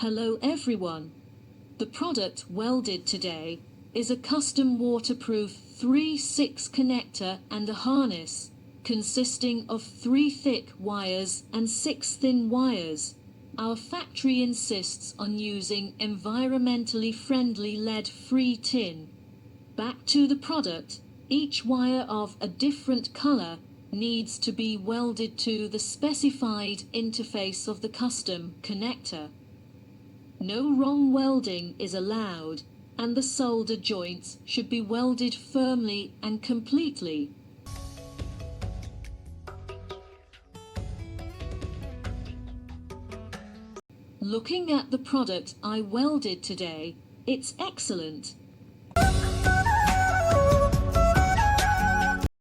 Hello everyone. The product welded today is a custom waterproof 3/6 connector and a harness, consisting of 3 thick wires and 6 thin wires. Our factory insists on using environmentally friendly lead-free tin. Back to the product, each wire of a different color needs to be welded to the specified interface of the custom connector. No wrong welding is allowed, and the solder joints should be welded firmly and completely. Looking at the product I welded today, it's excellent.